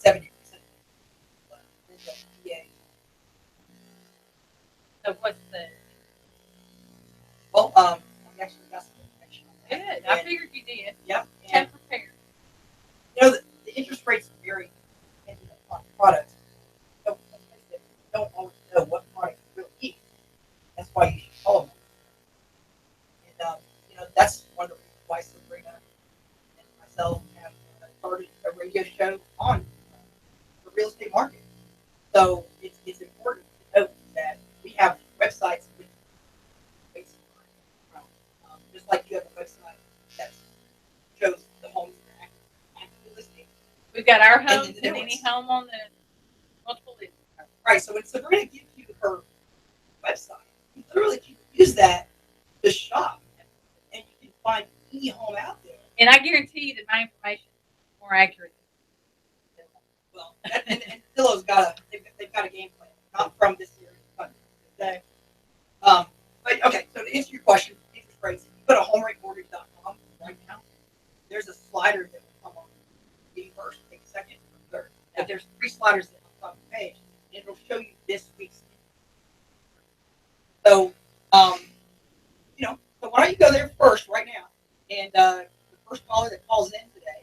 70%. So what's the? Well, we actually got some information on that. Good. I figured you did. Yep. And And prepared. the interest rates vary depending on products. So you don't always know what product you really need. That's why you should call them. And that's one of the reasons why Sabrena and myself have started a radio show on the real estate market. So it's important to note that we have websites with just like you have a website that shows the homes that are actively listing. We've got our And homes then and the any newest. home on the multiple list. Right. So when Sabrina gives you her website, you literally can use that to shop, and you can find any home out there. And I guarantee you that my information is more accurate. Well, and Zillow's they've got a game plan, not from this year, but today. But okay, so to answer your question, interest rates. If you go to homeratemortgage.com right now, there's a slider that will come on. Be first, take a second, or third. But there's 3 sliders that on top of the page, and it'll show you this week's. So, so why don't you go there first right now, and the first caller that calls in today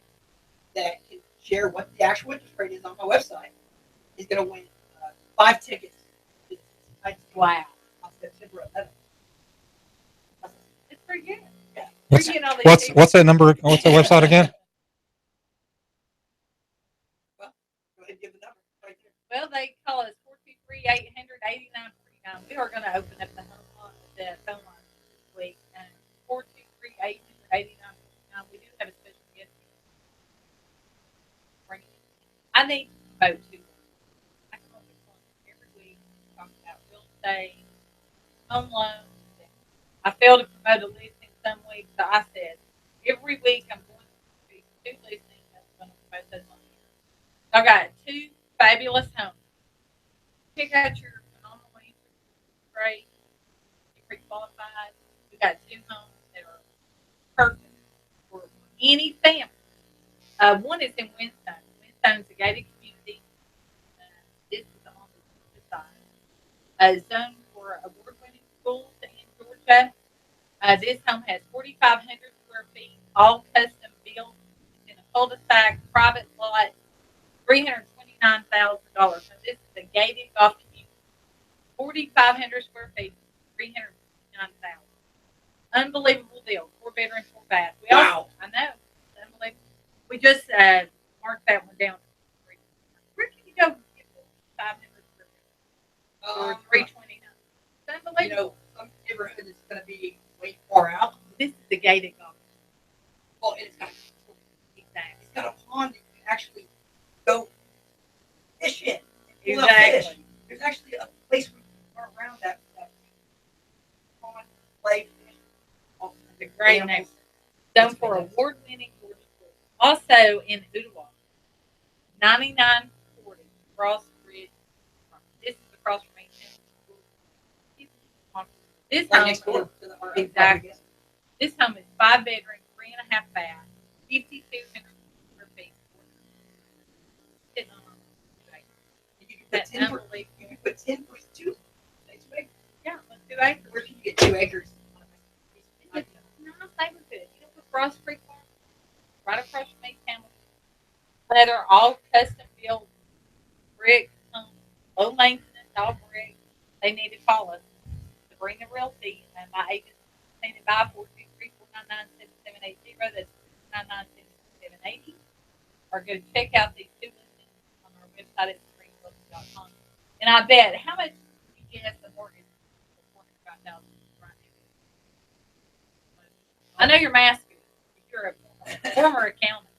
that can share what the actual interest rate is on my website is going to win 5 tickets. Wow. On September 11th. It's pretty good. Yeah. What's that number? What's the website again? Well, go ahead and give the number right there. Well, they call us 423-800-8949. We are going to open up the phone line this week. 423-800-8949. We do have a special guest. I need to promote two. I come up with one every week. Talk about real estate, home loans. I failed to promote a listing some weeks, so I said every week I'm going to do 2 listings. I'm going to promote those on here. So I've got 2 fabulous homes. Pick out your phenomenal interest rate. You're pre-qualified. We've got 2 homes that are perfect for any family. One is in Winstone. Winstone's a gated community. This is on the side. Zone for award-winning schools in Georgia. This home has 4,500 square feet, all custom built. It's in a cul-de-sac, private lot, $329,000. Now, this is a gated golf community. 4,500 square feet, $329,000. Unbelievable deal. 4 bedrooms, 4 baths. Wow. I know. It's unbelievable. We just marked that one down. Where can you go get 500 square feet? Or 329. It's unbelievable. Some neighborhood is going to be way far out. This is the gated golf. Well, and it's got a pond that you can actually go fish in. Exactly. Fish. There's actually a place where you can run around that pond, play, fish. It's a great name. Done for award-winning Georgia schools. Also in Ottawa, 9940 Cross Ridge. This is across from me. This Right home next door is, to the exactly. This home is 5 bedrooms, 3.5 baths, 5,200 square feet. You can put 10 for 2 acres. Yeah, 2 acres. Where can you get 2 acres? It's a nice neighborhood. You know, for Frost Creek Farm, right across from me, Campbell. They're all custom built brick homes, low maintenance, all brick. They need to call us. Sabrena Realty, and my agent is it by 423-499-7780. That's 499-7780. Or go check out these 2 listings on our website at SabrinaRealty.com. And I bet, how much do you guess the mortgage for $405,000 right now? I know you're masking. You're a former accountant.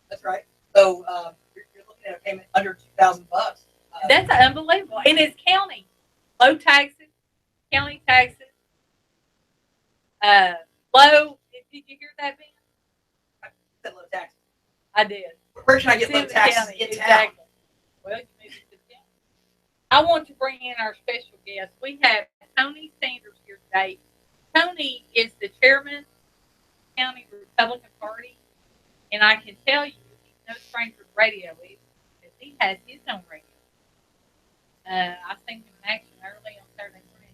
That's right. So you're looking at a payment under $2,000. That's unbelievable. And it's county. Low taxes, county taxes. Low. Did you hear that, Ben? I said low taxes. I did. Where can I get low taxes in town? Well, you moved to town. I want to bring in our special guest. We have Tony Sanders here today. Tony is the chairman of the County Republican Party, and I can tell you, he's no stranger to radio. He's he has his own radio. I seen him in action early on Saturday morning.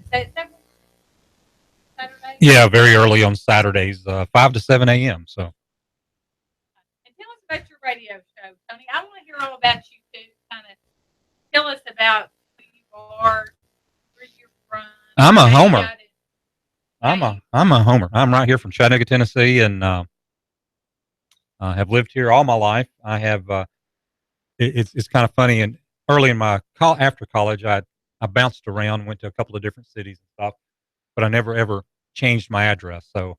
Saturday? Yeah, very early on Saturdays, 5 to 7 a.m. So, And tell us about your radio show, Tony. I want to hear all about you too. Kind of tell us about who you are, where you're from. I'm a how you homer. got it. I'm a homer. I'm right here from Chattanooga, Tennessee, and have lived here all my life. I have. It's kind of funny. And early in my after college, I bounced around, went to a couple of different cities and stuff, but I never ever changed my address. So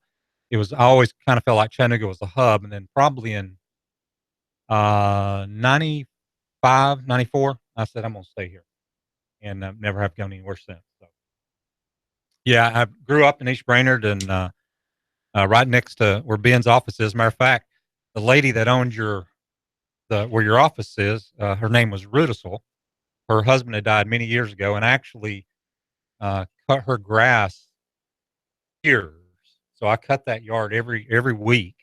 I always kind of felt like Chattanooga was the hub. And then probably in 95, 94, I said I'm gonna stay here, and never have gone anywhere since. So yeah, I grew up in East Brainerd, and right next to where Ben's office is. Matter of fact, the lady that owned where your office is, her name was Rudisel. Her husband had died many years ago, and actually cut her grass years. So I cut that yard every week.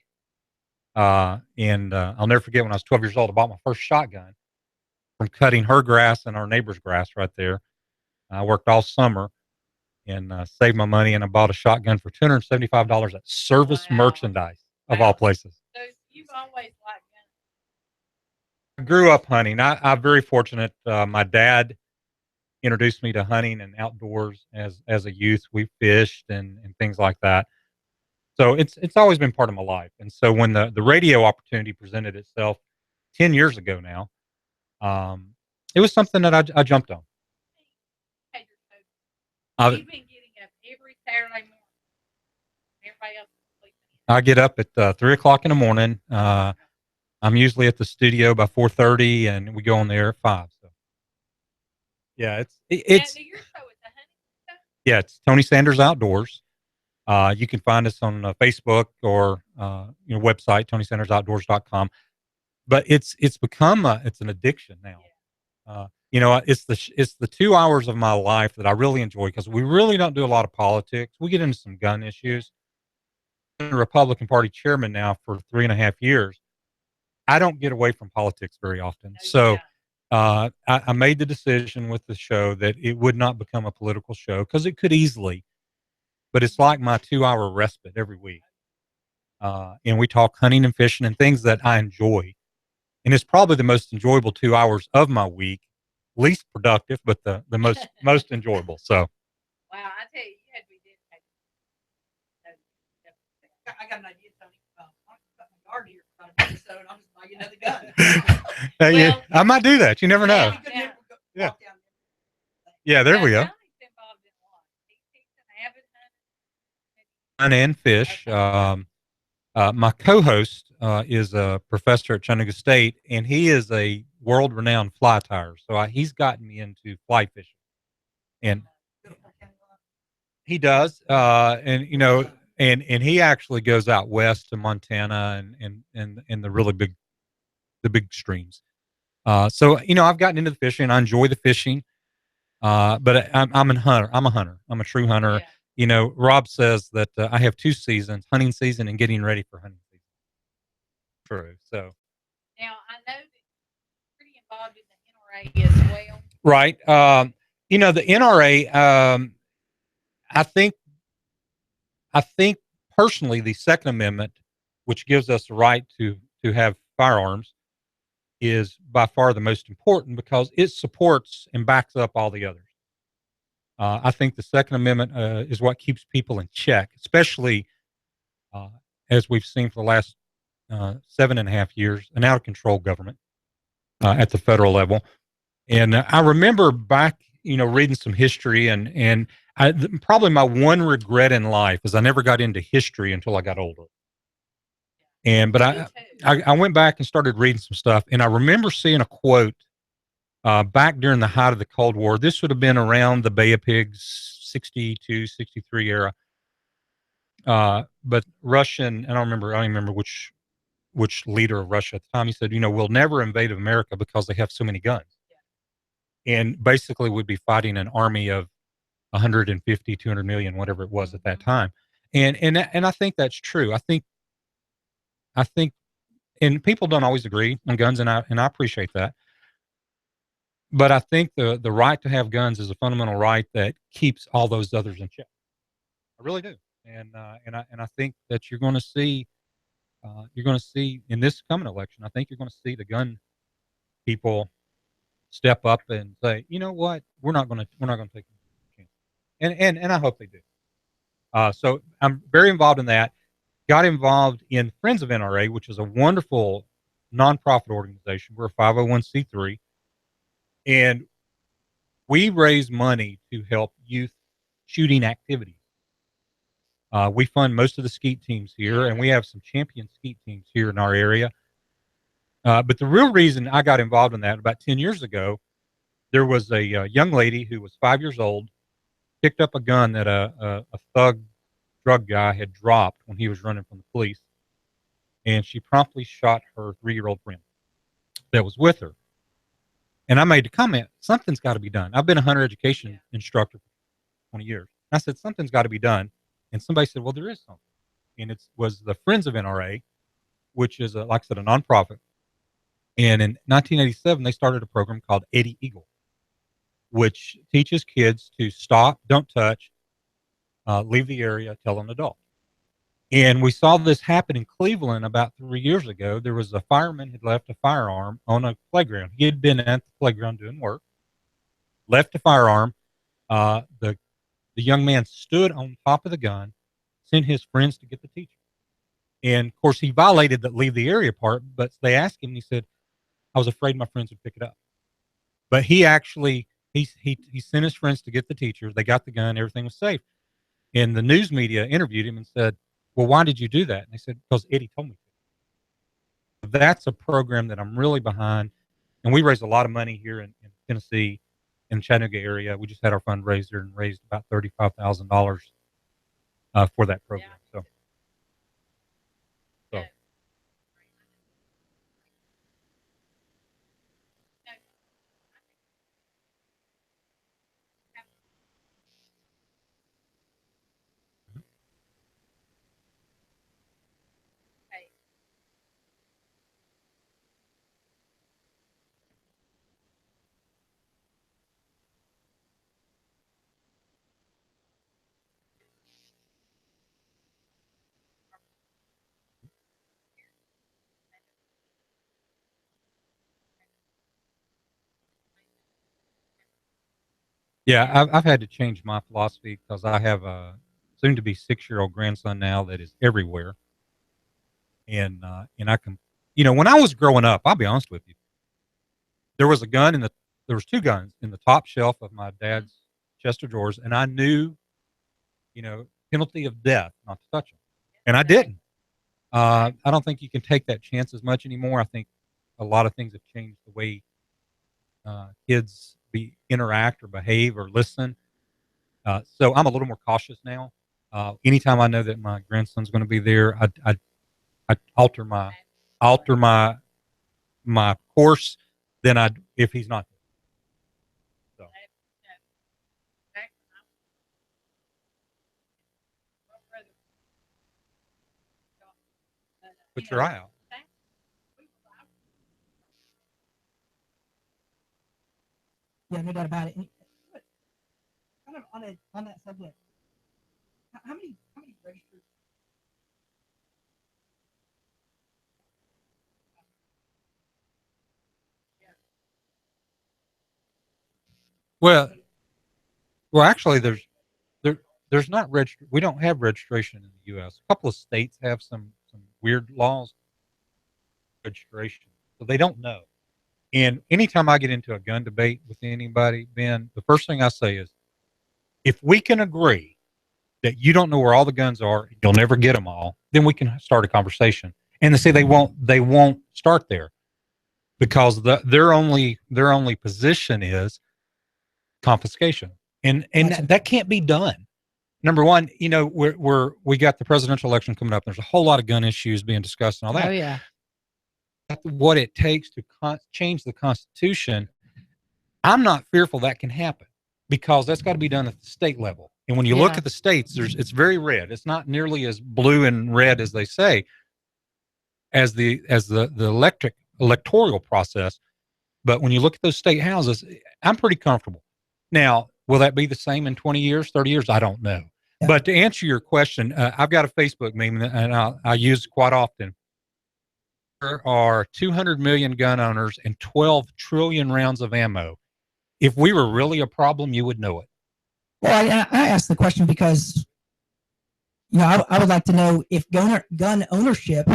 And I'll never forget when I was 12 years old, I bought my first shotgun from cutting her grass and our neighbor's grass right there. I worked all summer and saved my money, and I bought a shotgun for $275 at Service Merchandise, of all places. So you've always liked guns. I grew up hunting. I'm very fortunate. My dad introduced me to hunting and outdoors as a youth. We fished and things like that. So it's always been part of my life. And so when the radio opportunity presented itself 10 years ago now, it was something that I jumped on. You've been getting up every Saturday morning. Everybody else is sleeping. I get up at 3:00 in the morning. I'm usually at the studio by 4:30, and we go on the air at 5. So yeah, it's Now, your show is a hunting show? yeah, it's Tony Sanders Outdoors. You can find us on Facebook or website TonySandersOutdoors.com. But it's become it's an addiction now. It's the 2 hours of my life that I really enjoy, because we really don't do a lot of politics. We get into some gun issues. I'm the Republican Party chairman now for 3.5 years. I don't get away from politics very often. So I made the decision with the show that it would not become a political show, because it could easily. But it's like my 2-hour respite every week. And we talk hunting and fishing and things that I enjoy. And it's probably the most enjoyable 2 hours of my week. Least productive, but the most enjoyable. So. Wow, I tell you had to be dedicated. I got an idea, Tony. I'm got my yard here for about a month, so I'm just buying another gun. I might do that. You never know. Yeah, there we go. Hunt and fish. My co-host is a professor at Chattanooga State, and he is a world-renowned fly tyer. So he's gotten me into fly fishing, and he does. And he actually goes out west to Montana and the big streams. So I've gotten into the fishing. I enjoy the fishing, but I'm a hunter. I'm a true hunter. Yeah. Rob says that I have 2 seasons: hunting season and getting ready for hunting season. True. So now I know that you're pretty involved in the NRA as well. Right. The NRA. I think personally, the Second Amendment, which gives us the right to have firearms, is by far the most important, because it supports and backs up all the others. I think the Second Amendment is what keeps people in check, especially as we've seen for the last 7.5 years, an out of control government at the federal level. And I remember back, reading some history, and probably my one regret in life is I never got into history until I got older. But I went back and started reading some stuff, and I remember seeing a quote back during the height of the Cold War. This would have been around the Bay of Pigs, 62, 63 era. But Russian, I don't remember which leader of Russia at the time. He said, we'll never invade America because they have so many guns. Yeah. And basically we'd be fighting an army of 150, 200 million, whatever it was at that time. And I think that's true. I think, and people don't always agree on guns, and I appreciate that. but I think the right to have guns is a fundamental right that keeps all those others in check. I really do, and I think that you're going to see in this coming election. I think you're going to see the gun people step up and say, you know what, we're not going to take a chance, and I hope they do. So I'm very involved in that. Got involved in Friends of NRA, which is a wonderful nonprofit organization. We're a 501c3, and we raise money to help youth shooting activities. We fund most of the skeet teams here, and we have some champion skeet teams here in our area. But the real reason I got involved in that, about 10 years ago, there was a young lady who was 5 years old, picked up a gun that a thug drug guy had dropped when he was running from the police, and she promptly shot her 3-year-old friend that was with her. And I made the comment, something's got to be done. I've been a hunter education instructor for 20 years. I said, something's got to be done. And somebody said, well, there is something. And it was the Friends of NRA, which is, like I said, a nonprofit. And in 1987, they started a program called 80 Eagle, which teaches kids to stop, don't touch, leave the area, tell an adult. And we saw this happen in Cleveland about 3 years ago. There was a fireman had left a firearm on a playground. He had been at the playground doing work, left a firearm. The young man stood on top of the gun, sent his friends to get the teacher. And of course, he violated the leave the area part, but they asked him, and he said, I was afraid my friends would pick it up. But he actually, he sent his friends to get the teacher. They got the gun, everything was safe. And the news media interviewed him and said, well, why did you do that? And they said, because Eddie told me to. That's a program that I'm really behind. And we raise a lot of money here in Tennessee, in the Chattanooga area. We just had our fundraiser and raised about $35,000 for that program. Yeah. So. Yeah, I've had to change my philosophy because I have a soon-to-be 6-year-old grandson now that is everywhere, and I can, when I was growing up, I'll be honest with you, there was there was 2 guns in the top shelf of my dad's chest of drawers, and I knew, penalty of death not to touch them, and I didn't. I don't think you can take that chance as much anymore. I think a lot of things have changed the way kids interact or behave or listen. So I'm a little more cautious now. Anytime I know that my grandson's going to be there, I alter my course than if he's not there. So. Put your eye out. Yeah, no doubt about it. Kind of on that subject, how many registered? Well, actually, there's not register. We don't have registration in the U.S. A couple of states have some weird laws registration, so they don't know. And anytime I get into a gun debate with anybody, Ben, the first thing I say is, if we can agree that you don't know where all the guns are, you'll never get them all, then we can start a conversation. And they say they won't start there because their only position is confiscation, and that can't be done. Number one, we got the presidential election coming up. There's a whole lot of gun issues being discussed and all that. Oh yeah. What it takes to change the Constitution, I'm not fearful that can happen because that's got to be done at the state level. And when you look at the states, it's very red. It's not nearly as blue and red as they say. As the electoral process, But when you look at those state houses, I'm pretty comfortable. Now, will that be the same in 20 years, 30 years? I don't know. Yeah. But to answer your question, I've got a Facebook meme, and I use it quite often. There are 200 million gun owners and 12 trillion rounds of ammo. If we were really a problem, you would know it. Well, I asked the question because, I would like to know if gun ownership,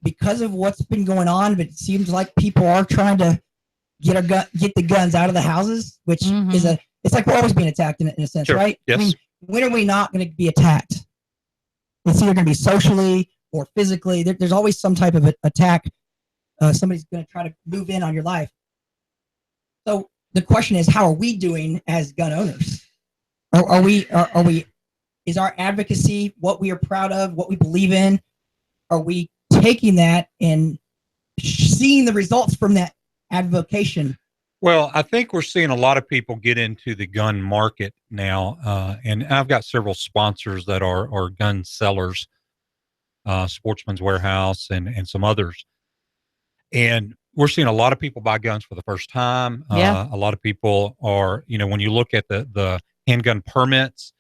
because of what's been going on, but it seems like people are trying to get the guns out of the houses, which it's like we're always being attacked in a sense, Sure. right? Yes. I mean, when are we not going to be attacked? It's either going to be socially or physically. There's always some type of attack. Somebody's going to try to move in on your life. So the question is, how are we doing as gun owners? Are we? Is our advocacy what we are proud of, what we believe in? Are we taking that and seeing the results from that advocation? Well, I think we're seeing a lot of people get into the gun market now, and I've got several sponsors that are gun sellers, Sportsman's Warehouse and some others. And we're seeing a lot of people buy guns for the first time. Yeah. A lot of people are, when you look at the handgun permits,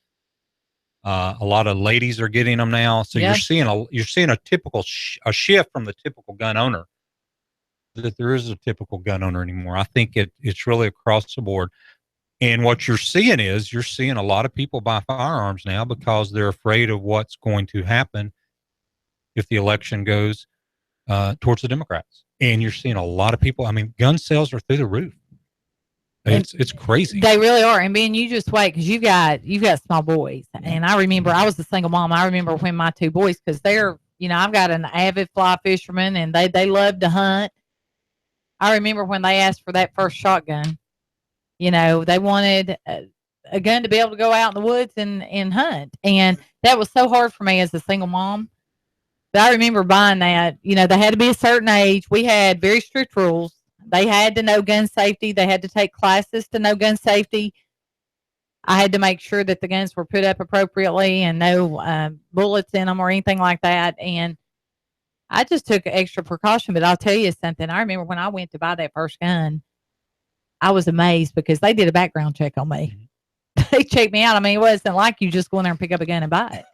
a lot of ladies are getting them now. So Yeah. you're seeing a typical a shift from the typical gun owner. That there is a typical gun owner anymore. I think it's really across the board. And what you're seeing a lot of people buy firearms now because they're afraid of what's going to happen if the election goes towards the Democrats. And you're seeing a lot of people. I mean, gun sales are through the roof. It's crazy. They really are. And Ben, you just wait, because you've got small boys. And I remember I was a single mom. I remember when my two boys, because they're, I've got an avid fly fisherman and they love to hunt. I remember when they asked for that first shotgun, they wanted a gun to be able to go out in the woods and hunt. And that was so hard for me as a single mom. But I remember buying that. They had to be a certain age. We had very strict rules. They had to know gun safety. They had to take classes to know gun safety. I had to make sure that the guns were put up appropriately and no bullets in them or anything like that. And I just took extra precaution. But I'll tell you something. I remember when I went to buy that first gun, I was amazed because they did a background check on me. They checked me out. I mean, it wasn't like you just go in there and pick up a gun and buy it.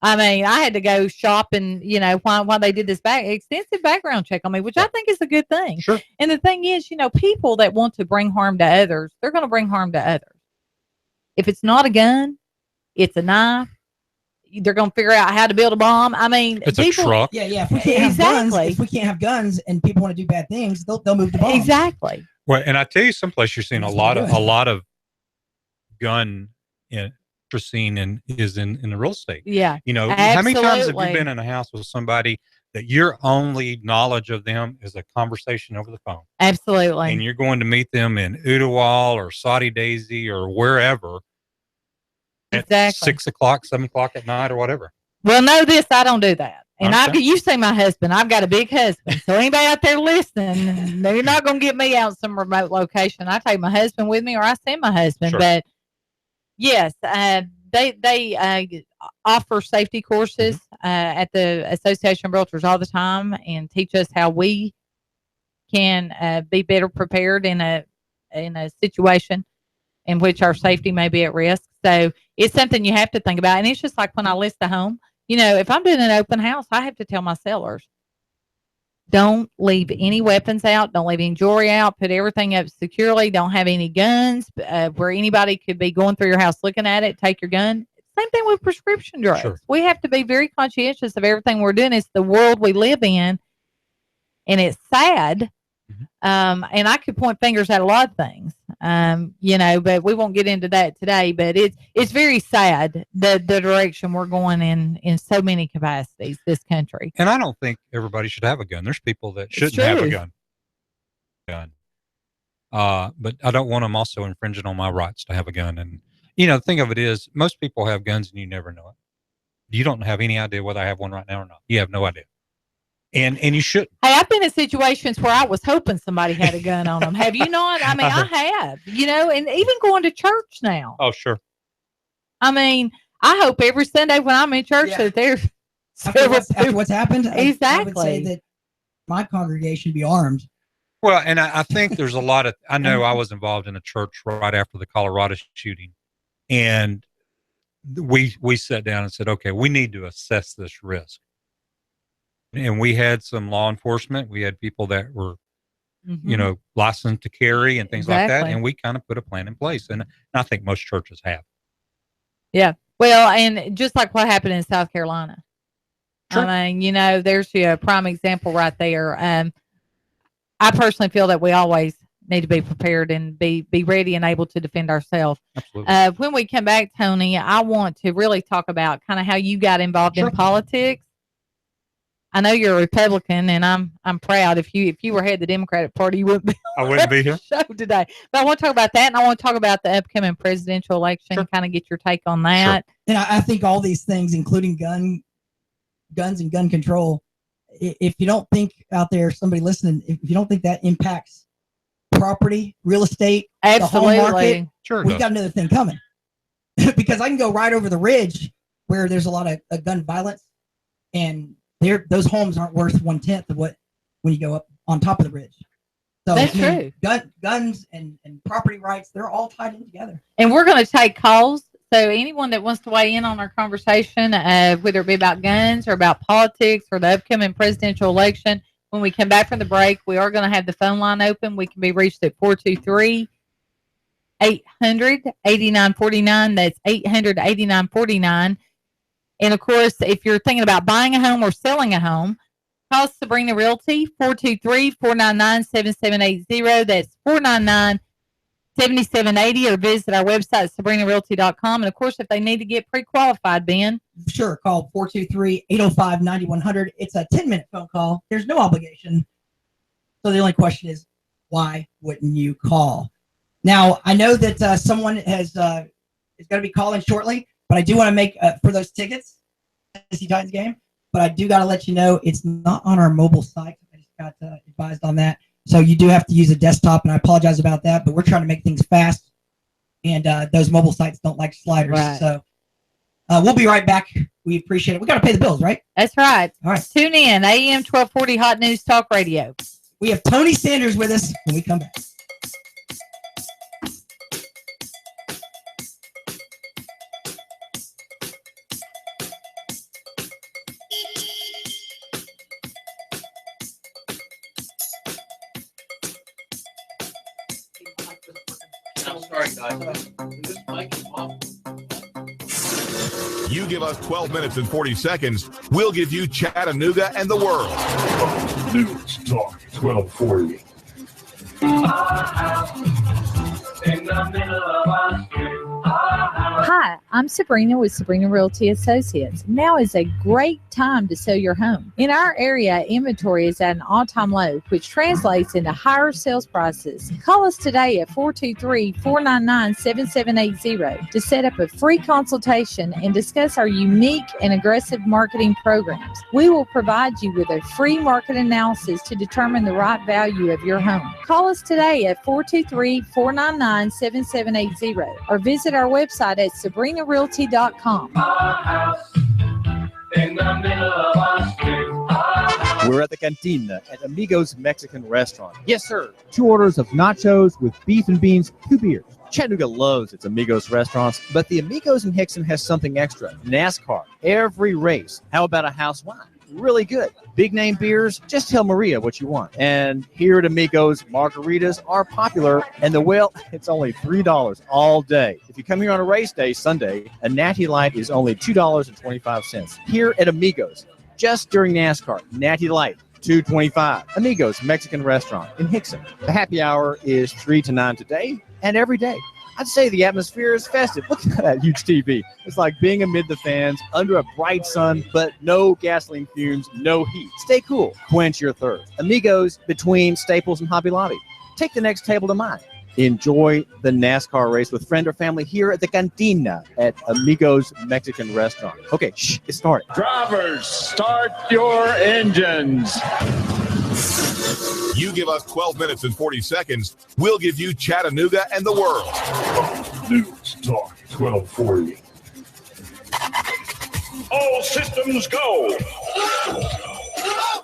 I mean, I had to go shop and, while they did this extensive background check on me, which I think is a good thing. Sure. And the thing is, people that want to bring harm to others, they're going to bring harm to others. If it's not a gun, it's a knife. They're going to figure out how to build a bomb. I mean, it's a truck. Yeah. If we can't have guns, if we can't have guns and people want to do bad things, they'll move the bombs. Exactly. Well, and I tell you, someplace you're seeing a lot of gun scene is in the real estate. Yeah. How many times have you been in a house with somebody that your only knowledge of them is a conversation over the phone? Absolutely. And you're going to meet them in Ooltewah or Saudi Daisy or wherever at 6 o'clock, 7 o'clock at night or whatever. Well, know this, I don't do that. And you say my husband, I've got a big husband. So anybody out there listening, they're not going to get me out in some remote location. I take my husband with me or I send my husband. Sure. But yes, they offer safety courses at the Association of Realtors all the time and teach us how we can be better prepared in a situation in which our safety may be at risk. So it's something you have to think about. And it's just like when I list a home, if I'm doing an open house, I have to tell my sellers, don't leave any weapons out. Don't leave any jewelry out. Put everything up securely. Don't have any guns where anybody could be going through your house looking at it. Take your gun. Same thing with prescription drugs. Sure. We have to be very conscientious of everything we're doing. It's the world we live in, and it's sad. And I could point fingers at a lot of things, but we won't get into that today. But it's very sad the direction we're going in so many capacities, this country. And I don't think everybody should have a gun. There's people that shouldn't have a gun. But I don't want them also infringing on my rights to have a gun. And, the thing of it is, most people have guns and you never know it. You don't have any idea whether I have one right now or not. You have no idea. And you shouldn't. Hey, I've been in situations where I was hoping somebody had a gun on them. Have you not? I mean, I have, and even going to church now. Oh, sure. I mean, I hope every Sunday when I'm in church that there's after what's happened. Exactly. I would say that my congregation be armed Well, and I think there's a lot of, I know I was involved in a church right after the Colorado shooting, and we sat down and said, okay, we need to assess this risk. And we had some law enforcement. We had people that were, licensed to carry and things like that. And we kind of put a plan in place. And I think most churches have. Yeah. Well, and just like what happened in South Carolina. Sure. I mean, there's a prime example right there. I personally feel that we always need to be prepared and be ready and able to defend ourselves. Absolutely. When we come back, Tony, I want to really talk about kind of how you got involved in politics. I know you're a Republican, and I'm proud. If you were head of the Democratic Party, you wouldn't be. I wouldn't be here. Show today. But I want to talk about that, and I want to talk about the upcoming presidential election. Sure. Kind of get your take on that. Sure. And I think all these things, including guns and gun control, if you don't think out there, somebody listening, if you don't think that impacts property, real estate, absolutely, the home market, sure, we got another thing coming. Because I can go right over the ridge where there's a lot of gun violence, and those homes aren't worth 1/10 of what when you go up on top of the ridge. So that's true. Guns and property rights, they're all tied in together. And we're going to take calls. So anyone that wants to weigh in on our conversation, whether it be about guns or about politics or the upcoming presidential election, when we come back from the break, we are going to have the phone line open. We can be reached at 423-800-8949. That's 800-8949. And, of course, if you're thinking about buying a home or selling a home, call Sabrena Realty, 423-499-7780. That's 499-7780, or visit our website, SabrenaRealty.com. And, of course, if they need to get pre-qualified, Ben. Sure, call 423-805-9100. It's a 10-minute phone call. There's no obligation. So the only question is, why wouldn't you call? Now, I know that someone is going to be calling shortly, but I do want to make, for those tickets, Tennessee Titans game, but I do got to let you know it's not on our mobile site. I just got advised on that. So you do have to use a desktop, and I apologize about that, but we're trying to make things fast, and those mobile sites don't like sliders. Right. So we'll be right back. We appreciate it. We got to pay the bills, right? That's right. All right. Tune in, AM 1240 Hot News Talk Radio. We have Tony Sanders with us when we come back. You give us 12 minutes and 40 seconds, we'll give you Chattanooga and the world. News Talk 1240. Hi, I'm Sabrena with Sabrena Realty Associates. Now is a great time to sell your home. In our area, inventory is at an all-time low, which translates into higher sales prices. Call us today at 423-499-7780 to set up a free consultation and discuss our unique and aggressive marketing programs. We will provide you with a free market analysis to determine the right value of your home. Call us today at 423-499-7780 or visit our website at SabrenaRealty.com. We're at the Cantina at Amigos Mexican Restaurant. Yes, sir. 2 orders of nachos with beef and beans, 2 beers. Chattanooga loves its Amigos restaurants, but the Amigos in Hickson has something extra. NASCAR, every race. How about a house wine? Really good. Big name beers, just tell Maria what you want. And here at Amigos, margaritas are popular, and it's only $3 all day. If you come here on a race day, Sunday, a Natty Light is only $2.25. Here at Amigos, just during NASCAR, Natty Light, $2.25. Amigos Mexican Restaurant in Hickson. The happy hour is 3 to 9 today and every day. I'd say the atmosphere is festive. Look at that huge TV. It's like being amid the fans, under a bright sun, but no gasoline fumes, no heat. Stay cool. Quench your thirst. Amigos between Staples and Hobby Lobby. Take the next table to mine. Enjoy the NASCAR race with friend or family here at the Cantina at Amigos Mexican Restaurant. Okay, it started. Drivers, start your engines. You give us 12 minutes and 40 seconds, we'll give you Chattanooga and the world. News Talk 1240. All systems go.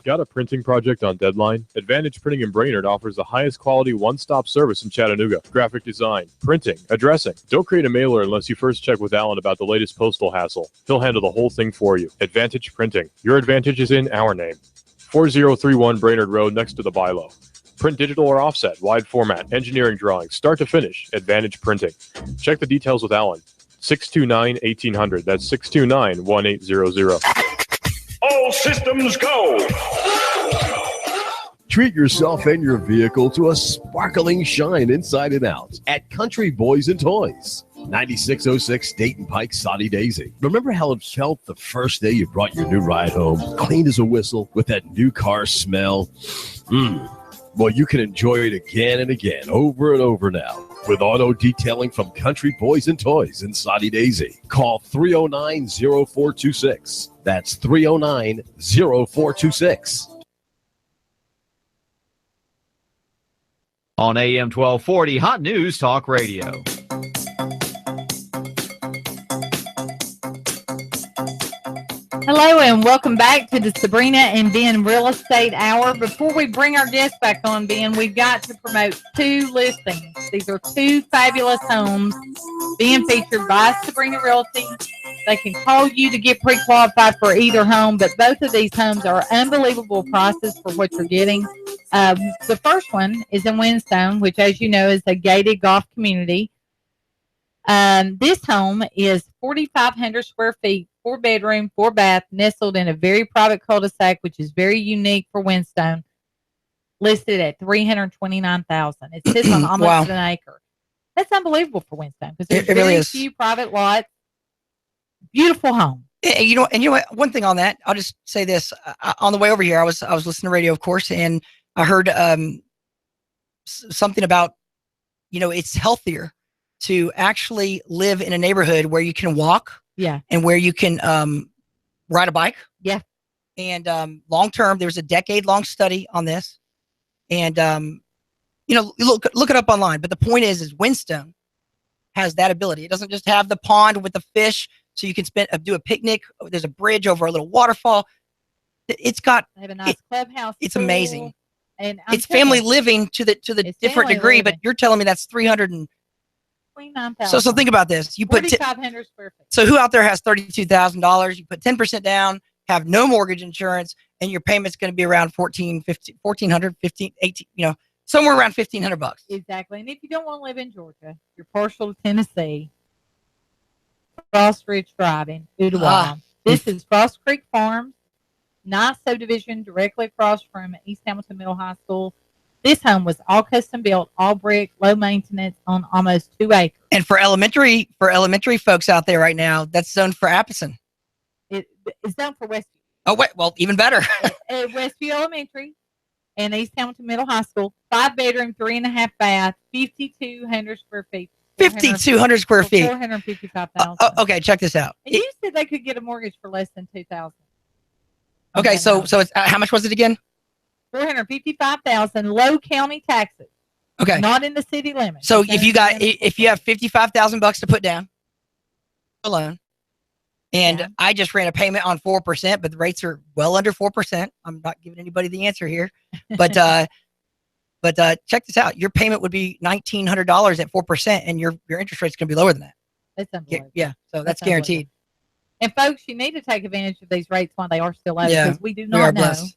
Got a printing project on deadline? Advantage Printing in Brainerd offers the highest quality one-stop service in Chattanooga. Graphic design, printing, addressing. Don't create a mailer unless you first check with Alan about the latest postal hassle. He'll handle the whole thing for you. Advantage Printing. Your advantage is in our name. 4031 Brainerd Road next to the Bilo. Print digital or offset, wide format, engineering drawings, start to finish. Advantage Printing. Check the details with Alan. 629-1800. That's 629-1800. All systems go. Treat yourself and your vehicle to a sparkling shine inside and out at Country Boys and Toys. 9606 Dayton Pike, Soddy Daisy. Remember how it felt the first day you brought your new ride home, clean as a whistle, with that new car smell? Well, you can enjoy it again and again, over and over now, with auto detailing from Country Boys and Toys in Soddy Daisy. Call 309-0426. That's 309-0426. On AM 1240, Hot News Talk Radio. Hello and welcome back to the Sabrena and Ben Real Estate Hour. Before we bring our guests back on, Ben, we've got to promote 2 listings. These are 2 fabulous homes being featured by Sabrena Realty. They can call you to get pre-qualified for either home, but both of these homes are unbelievable prices for what you're getting. The first one is in Windstone, which, as you know, is a gated golf community. This home is 4,500 square feet, 4-bedroom, 4-bath, nestled in a very private cul-de-sac, which is very unique for Windstone, listed at $329,000. It sits on almost an acre. That's unbelievable for Windstone because there's very few private lots. Beautiful home. You know what? One thing on that, I'll just say this. On the way over here, I was listening to radio, of course, and I heard something about, it's healthier to actually live in a neighborhood where you can walk, and where you can ride a bike, and long term. There's a decade-long study on this, and look it up online. But the point is Windstone has that ability. It doesn't just have the pond with the fish, so you can do a picnic. There's a bridge over a little waterfall. They have a nice clubhouse. It's amazing, and it's family living to the different degree. But you're telling me that's 329,000. So think about this. You put 4,500 square feet. So who out there has $32,000? You put 10% down, have no mortgage insurance, and your payment's going to be around $1,400, $18, somewhere around $1,500. Exactly. And if you don't want to live in Georgia, you're partial to Tennessee. Frost Ridge Drive in Ooltewah. This is Frost Creek Farms, nice subdivision directly across from East Hamilton Middle High School. This home was all custom built, all brick, low maintenance, on almost 2 acres. And for elementary folks out there right now, that's zoned for Appleton. It's zoned for Westview. Oh, wait, well, even better. Westview Elementary and East Hamilton Middle High School, 5-bedroom, 3.5 bath, 5,200 square feet. 5,200 square feet. $455,000. Okay, check this out. And you said they could get a mortgage for less than $2,000. Okay, so it's how much was it again? $455,000, low county taxes. Okay, not in the city limits. So if you have $55,000 to put down alone, and I just ran a payment on 4%, but the rates are well under 4%. I'm not giving anybody the answer here, but check this out. Your payment would be $1,900 at 4%, and your interest rate's going to be lower than that. That's unbelievable. Yeah, so that's guaranteed. And folks, you need to take advantage of these rates while they are still low, because we do not know. Blessed.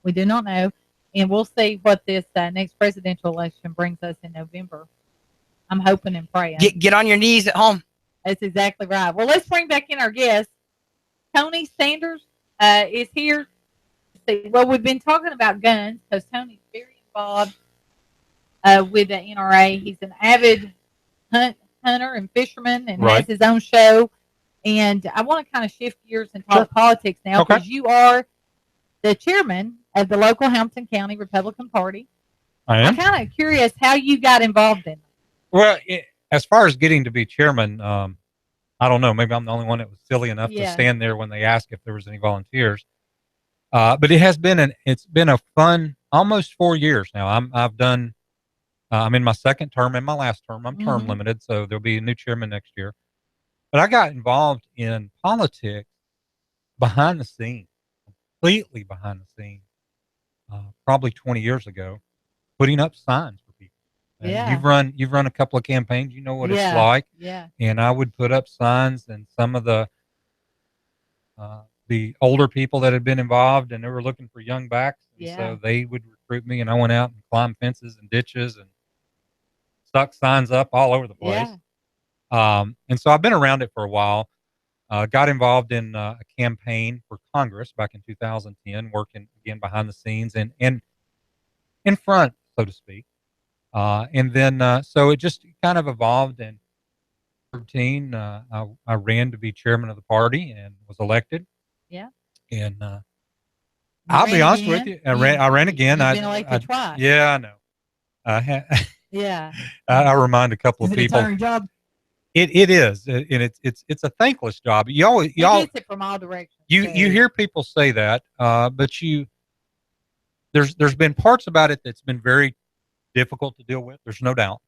We do not know, and we'll see what this next presidential election brings us in November. I'm hoping and praying. Get on your knees at home. That's exactly right. Well, let's bring back in our guest. Tony Sanders is here. Well, we've been talking about guns because Tony's very involved with the NRA. He's an avid hunter and fisherman, and has his own show. And I want to kind of shift gears and talk politics now, because you are the chairman of the local Hamilton County Republican Party. I am. I'm kind of curious how you got involved in it. Well, as far as getting to be chairman, I don't know. Maybe I'm the only one that was silly enough to stand there when they asked if there was any volunteers. But it's been a fun almost 4 years now. I'm in my second term and my last term. I'm term limited, so there'll be a new chairman next year. But I got involved in politics behind the scenes, completely behind the scenes. probably 20 years ago, putting up signs for people. And Yeah. you've run a couple of campaigns. You know what it's Yeah. like. Yeah. And I would put up signs, and some of the older people that had been involved, and they were looking for young backs. And Yeah. so they would recruit me, and I went out and climbed fences and ditches and stuck signs up all over the place. Yeah. And so I've been around it for a while. Got involved in a campaign for Congress back in 2010, working again behind the scenes and in front, so to speak. And then so it just kind of evolved. And 13, I ran to be chairman of the party and was elected. Yeah. And I'll be honest with you, I ran again. You've been elected twice. Yeah, I know. Yeah. I remind a couple Is of it a people. tiring job? It is, and it's a thankless job. Y'all It gets it from all directions. you hear people say that, but there's been parts about it that's been very difficult to deal with. There's no doubt,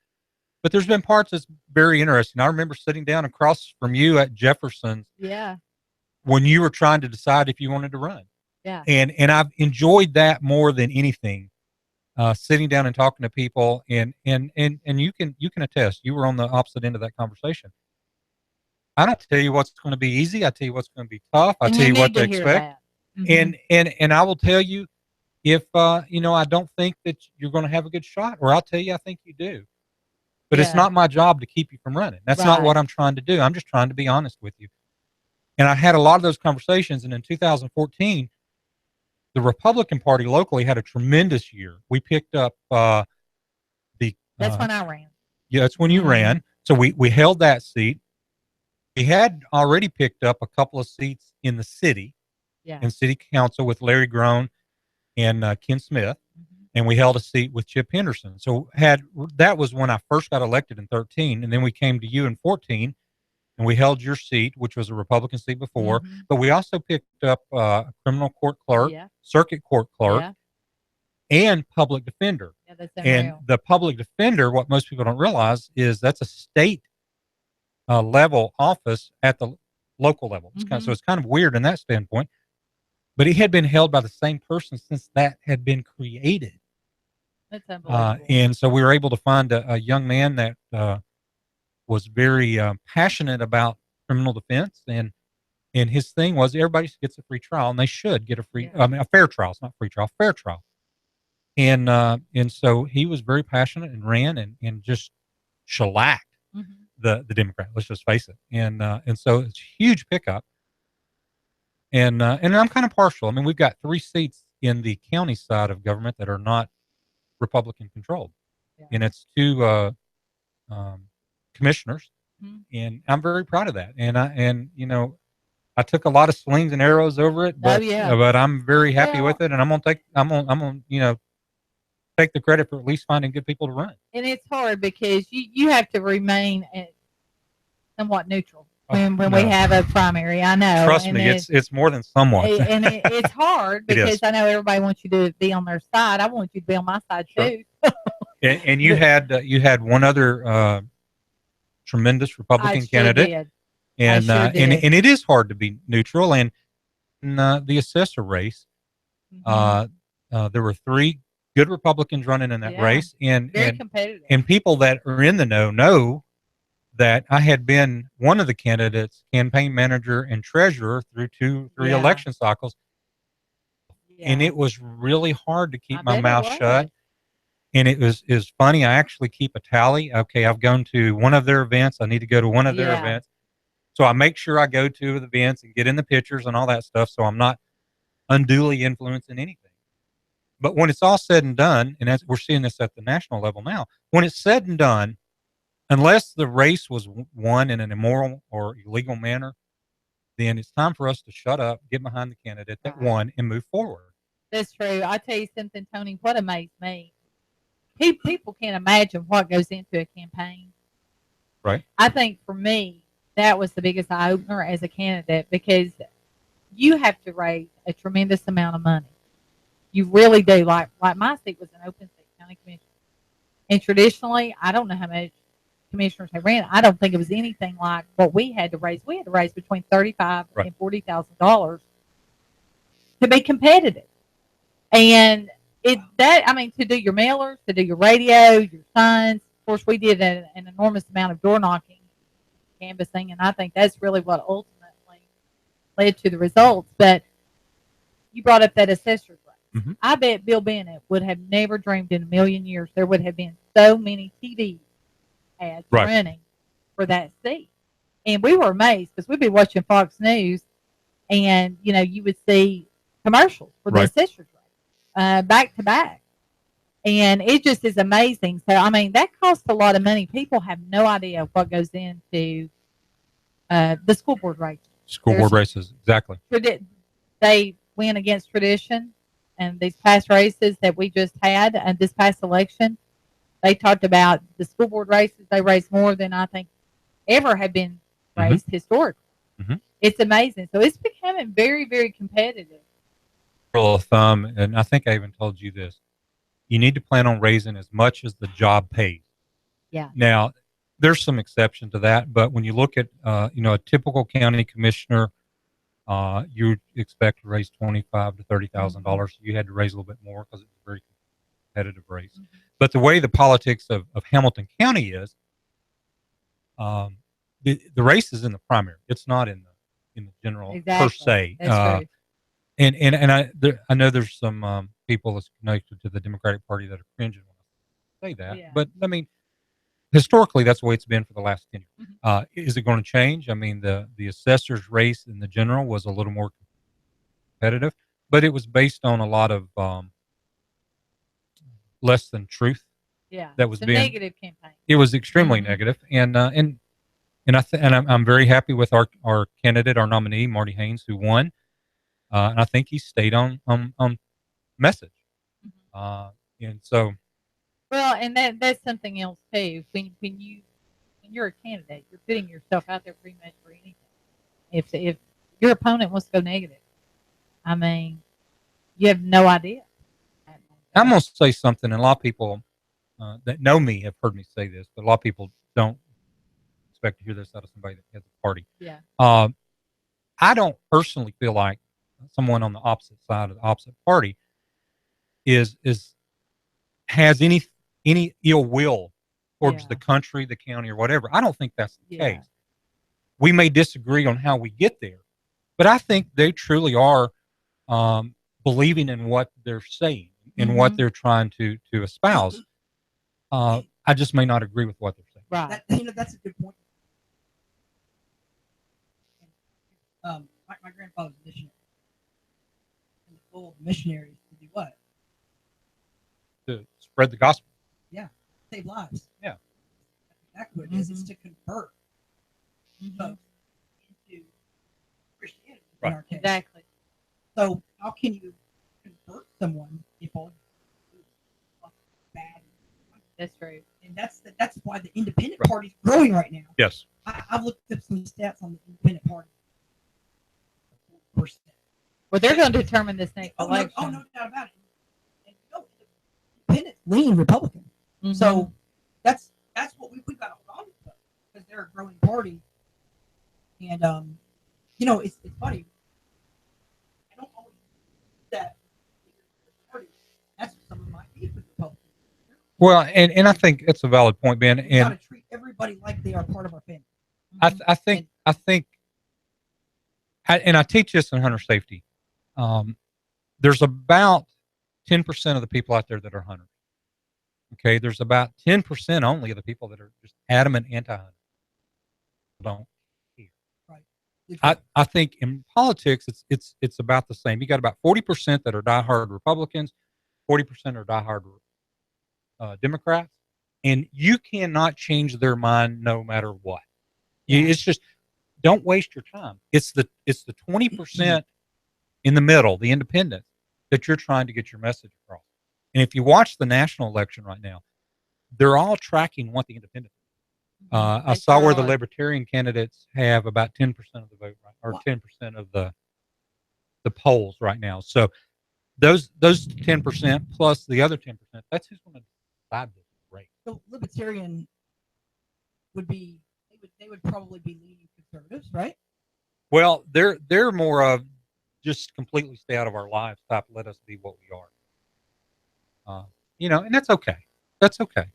but there's been parts that's very interesting. I remember sitting down across from you at Jefferson's Yeah. when you were trying to decide if you wanted to run, Yeah. and I've enjoyed that more than anything. Sitting down and talking to people, and you can attest. You were on the opposite end of that conversation. I don't tell you what's going to be easy. I tell you what's going to be tough. I tell you what to expect. And I will tell you if I don't think that you're going to have a good shot, or I'll tell you I think you do. But it's not my job to keep you from running. That's not what I'm trying to do. I'm just trying to be honest with you. And I had a lot of those conversations. And in 2014, the Republican Party locally had a tremendous year. We picked up That's when I ran. Yeah, that's when you ran. So we held that seat. We had already picked up a couple of seats in the city, in city council with Larry Groen and Ken Smith, and we held a seat with Chip Henderson. So that was when I first got elected in 13, and then we came to you in 14, and we held your seat, which was a Republican seat before. But we also picked up a criminal court clerk, circuit court clerk, and public defender. Yeah, that's and unreal. the public defender, what most people don't realize is that's a state level office at the local level. So it's kind of weird in that standpoint. But it had been held by the same person since that had been created. That's unbelievable. And so we were able to find a young man that was very passionate about criminal defense, and his thing was everybody gets a free trial, and they should get a fair trial. It's not free trial, fair trial. And so he was very passionate and ran and just shellacked the Democrat. Let's just face it. And so it's a huge pickup. And I'm kind of partial. I mean, we've got 3 seats in the county side of government that are not Republican controlled, and it's 2 commissioners, and I'm very proud of that. And I took a lot of slings and arrows over it, but but I'm very happy with it, and I'm gonna take the credit for at least finding good people to run. And it's hard because you have to remain somewhat neutral when we have a primary. I know. Trust me, it's more than somewhat. And it's hard because I know everybody wants you to be on their side. I want you to be on my side too. and you had one other tremendous Republican candidate, and it is hard to be neutral. And in the assessor race, there were 3 good Republicans running in that race, and very competitive. And people that are in the know that I had been one of the candidates, campaign manager and treasurer through 2-3 election cycles, and it was really hard to keep my mouth shut. And it was funny. I actually keep a tally. Okay, I've gone to one of their events. I need to go to one of their events. So I make sure I go to the events and get in the pictures and all that stuff, so I'm not unduly influencing anything. But when it's all said and done, and as we're seeing this at the national level now, when it's said and done, unless the race was won in an immoral or illegal manner, then it's time for us to shut up, get behind the candidate that won, and move forward. That's true. I tell you something, Tony, what amazed me. People can't imagine what goes into a campaign. Right. I think for me, that was the biggest eye-opener as a candidate, because you have to raise a tremendous amount of money. You really do. Like my seat was an open seat, county commissioner. And traditionally, I don't know how much commissioners have ran. I don't think it was anything like what we had to raise. We had to raise between $35,000 and $40,000 to be competitive. And to do your mailers, to do your radio, your signs. Of course, we did an enormous amount of door knocking, canvassing, and I think that's really what ultimately led to the results. But you brought up that assessor's race. Mm-hmm. I bet Bill Bennett would have never dreamed in a million years there would have been so many TV ads running for that seat. And we were amazed because we'd be watching Fox News, and you would see commercials for the assessor's race back to back, and it just is amazing. So I mean, that costs a lot of money. People have no idea what goes into the school board race. School board races, exactly. They went against tradition, and these past races that we just had, and this past election, they talked about the school board races. They raised more than I think ever had been raised historically. Mm-hmm. It's amazing. So it's becoming very, very competitive. Rule of thumb, and I think I even told you this, you need to plan on raising as much as the job pays. Yeah. Now, there's some exception to that, but when you look at a typical county commissioner, you expect to raise $25,000 to $30,000. You had to raise a little bit more because it's a very competitive race. Mm-hmm. But the way the politics of Hamilton County is, the race is in the primary. It's not in the general per se. That's true. And I know there's some people that's connected to the Democratic Party that are cringing when I say that. Yeah. But I mean, historically, that's the way it's been for the last 10 years. Mm-hmm. Is it going to change? I mean, the assessor's race in the general was a little more competitive, but it was based on a lot of less than truth. Yeah, that was being negative campaign. It was extremely negative, and I'm very happy with our candidate, our nominee, Marty Haynes, who won. And I think he stayed on message. Mm-hmm. And so. Well, and that's something else too. When you're a candidate, you're putting yourself out there pretty much for anything. If your opponent wants to go negative, I mean, you have no idea. I'm going to say something, and a lot of people that know me have heard me say this, but a lot of people don't expect to hear this out of somebody that has a party. Yeah. I don't personally feel like someone on the opposite side of the opposite party has any ill will towards the country, the county, or whatever. I don't think that's the case. We may disagree on how we get there, but I think they truly are believing in what they're saying and what they're trying to espouse. I just may not agree with what they're saying. Right. That's a good point. My grandfather's a missionary. And the goal of the missionaries to do what? To spread the gospel. Yeah. Save lives. Yeah. That's what it is. It's to convert folks into Christianity in our case. Exactly. So how can you convert someone if all you do is bad? That's true. And that's why the independent party is growing right now. Yes. I've looked up some stats on the independent party. Well, they're going to determine this next election. No doubt about it. And independents lean Republican. Mm-hmm. So that's what we've got to hold on to because they're a growing party. And it's funny. I don't always that that's some of my beef with Republicans. Well, and I think it's a valid point, Ben. We got to treat everybody like they are part of our family. I think, and I teach this in hunter safety. There's about 10% of the people out there that are hunters. Okay, there's about 10% only of the people that are just adamant anti-hunter. Don't care. Right. I think in politics it's about the same. You got about 40% that are diehard Republicans, 40% are diehard Democrats, and you cannot change their mind no matter what. It's just don't waste your time. It's the 20% in the middle, the independents, that you're trying to get your message across. And if you watch the national election right now, they're all tracking what the independents. I saw where the libertarian candidates have about 10% of the vote, right, or 10% of the polls right now. So those 10% plus the other 10%, that's who's going to decide this race. So libertarian would be they would probably be leaning conservatives, right? Well, they're more of just completely stay out of our lives type. Let us be what we are. And that's okay. That's okay.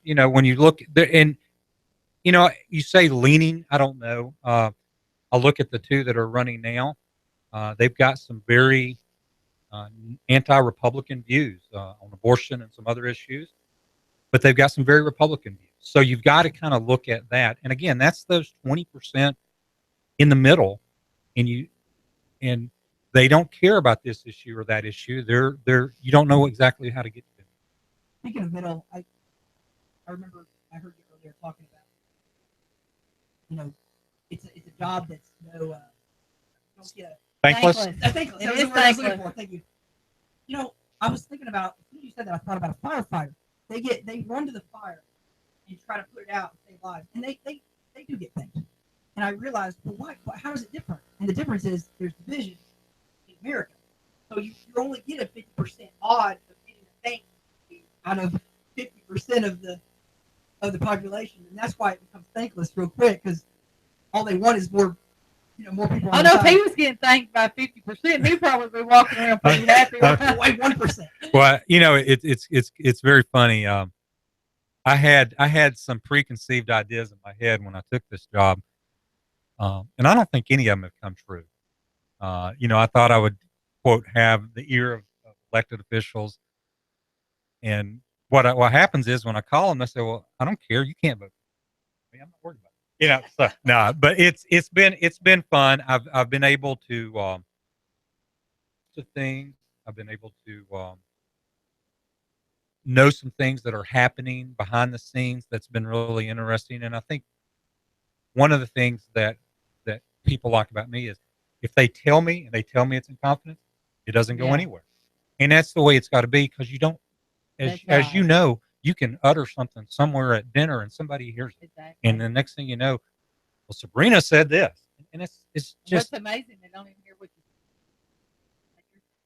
When you look there, and you say leaning, I don't know. I'll look at the two that are running now. They've got some very anti-Republican views on abortion and some other issues, but they've got some very Republican views. So you've got to kind of look at that. And again, that's those 20% in the middle, and they don't care about this issue or that issue. You don't know exactly how to get to them. Speaking of middle, I remember I heard you earlier talking about, it's a job that's no thankless. Thankless. That was the word I was looking for. Thank you. I was thinking about, as soon as you said that, I thought about a firefighter. They run to the fire and try to put it out and save lives, and they do get thanked. And I realized, well, why? How is it different? And the difference is there's division in America, so you only get a 50% odds of getting a thank you out of 50% of the population, and that's why it becomes thankless real quick, because all they want is more people. I know if he was getting thanked by 50%, he'd probably be walking around pretty happy. Wait, 1%. Well, it's very funny. I had some preconceived ideas in my head when I took this job, and I don't think any of them have come true. I thought I would, quote, have the ear of elected officials, and what happens is when I call them, they say, "Well, I don't care. You can't vote for me. I'm not worried about it." So no, but it's been fun. I've been able to things. I've been able to know some things that are happening behind the scenes. That's been really interesting. And I think one of the things that people like about me is if they tell me it's in confidence, it doesn't go anywhere. And that's the way it's got to be, because you don't, as you know, you can utter something somewhere at dinner and somebody hears it. Exactly. And the next thing you know, well, Sabrena said this. And it's just. What's amazing, they don't even hear what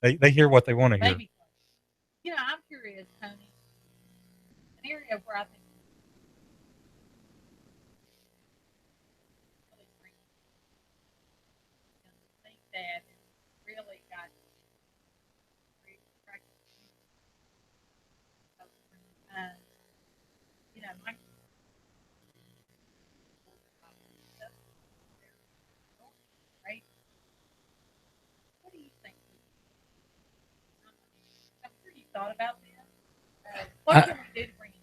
you They hear what they want to hear. Maybe. I'm curious, Tony. An area where I think that really got my right? What do you think? I'm sure you thought about this. What can we do to bring in?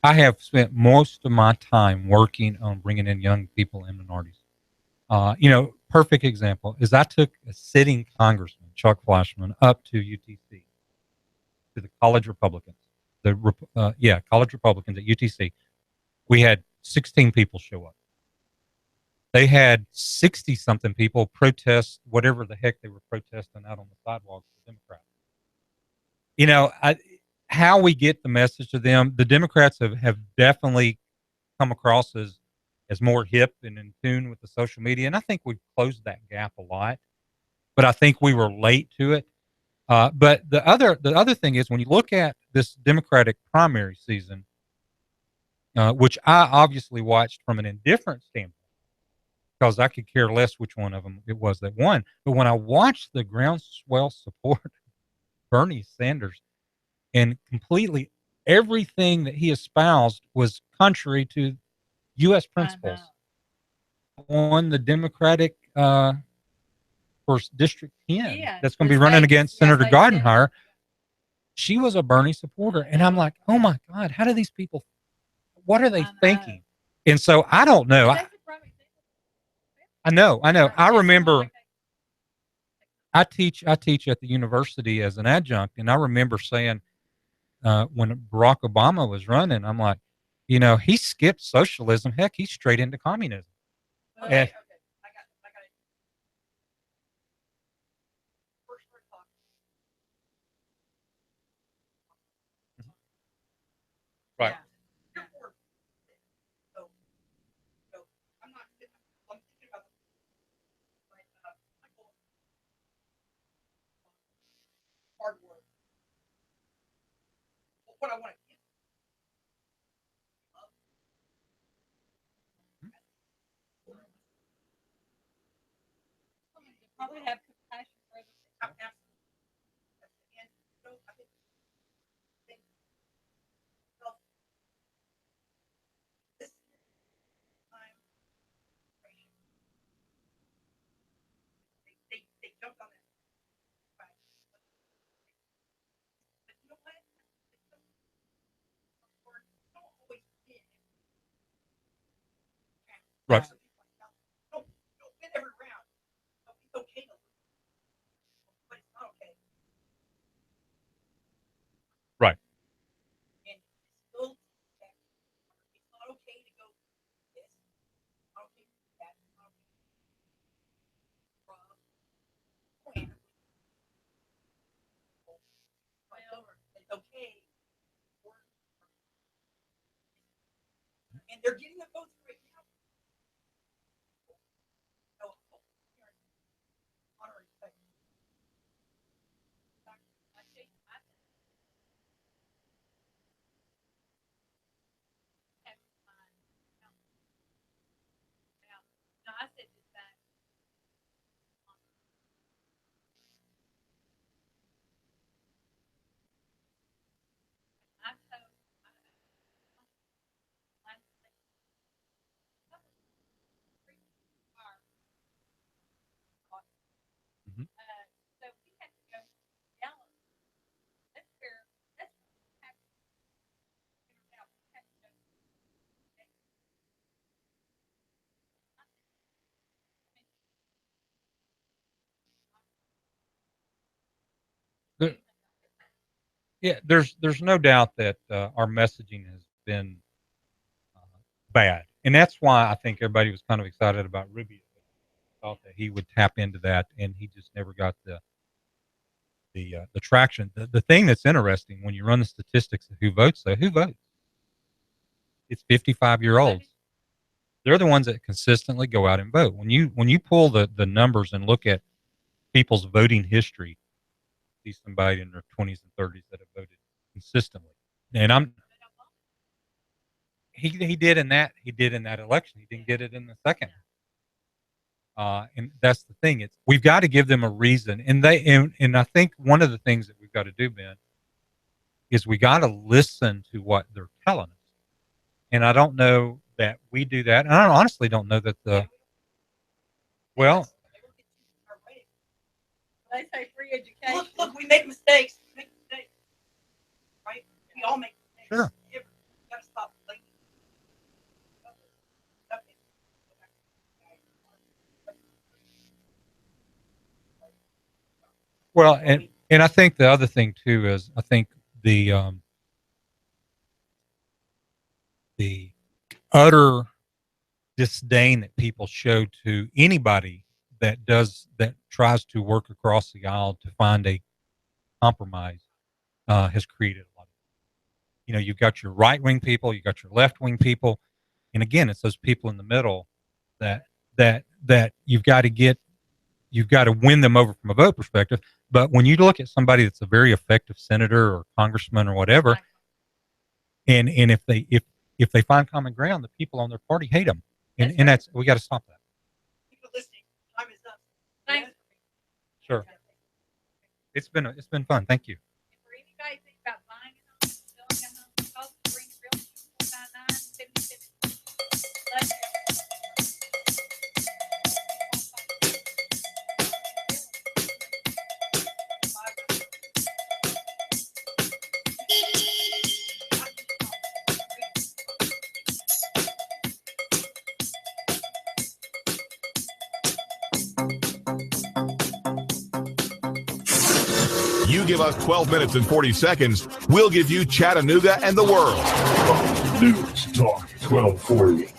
I have spent most of my time working on bringing in young people and minorities. Perfect example is I took a sitting congressman, Chuck Flashman, up to UTC, to the college Republicans, college Republicans at UTC. We had 16 people show up. They had 60-something people protest whatever the heck they were protesting out on the sidewalks for Democrats. How we get the message to them, the Democrats have definitely come across as more hip and in tune with the social media, and I think we've closed that gap a lot. But I think we were late to it. But the other thing is, when you look at this Democratic primary season, which I obviously watched from an indifferent standpoint, because I could care less which one of them it was that won. But when I watched the groundswell support of Bernie Sanders, and completely everything that he espoused was contrary to U.S. principles, on the Democratic for District 10 that's going to be running against Senator Gardenhire, she was a Bernie supporter. And I'm like, oh my God, how do these people, what are they thinking? And so I don't know. I know. I remember I teach at the university as an adjunct, and I remember saying when Barack Obama was running, I'm like, he skipped socialism. Heck, he's straight into communism. Okay. I got it. Right. So I'm thinking about hard work. What I want to get. Probably have compassion for other people. Right. Don't win every round. It's okay to lose, but it's not okay. Right. And still, it's not okay to go this. It's not okay to do that. It's not okay to rob. It's okay. And they're getting the votes right now. So, honor and respect. No, I said just that. I'm so. Mhm. So we had to go down. That's where that's There- yeah, there's no doubt that our messaging has been bad, and that's why I think everybody was kind of excited about Rubio. Thought that he would tap into that, and he just never got the traction. The thing that's interesting when you run the statistics of who votes, it's 55-year-olds. They're the ones that consistently go out and vote. When you pull the numbers and look at people's voting history, see somebody in their 20s and 30s that have voted consistently. And he did in that election. He didn't get it in the second. And that's the thing. We've got to give them a reason. And I think one of the things that we've got to do, Ben, is we got to listen to what they're telling us. And I don't know that we do that. And I honestly don't know that well. they say free education. Look, we make mistakes. Right? We all make mistakes. Sure. You gotta stop blaming. Well, and I think the other thing too is I think the utter disdain that people show to anybody that tries to work across the aisle to find a compromise has created a lot of, you've got your right wing people, you've got your left wing people, and again, it's those people in the middle that you've got to win them over from a vote perspective. But when you look at somebody that's a very effective senator or congressman or whatever, and if they find common ground, the people on their party hate them, and that's we got to stop that. People listening, time is up. Thanks. Sure, it's been fun. Thank you. For anybody think about buying a home, selling a home, call Sabrena Realty 499-77. You give us 12 minutes and 40 seconds, we'll give you Chattanooga and the world. News Talk 1240.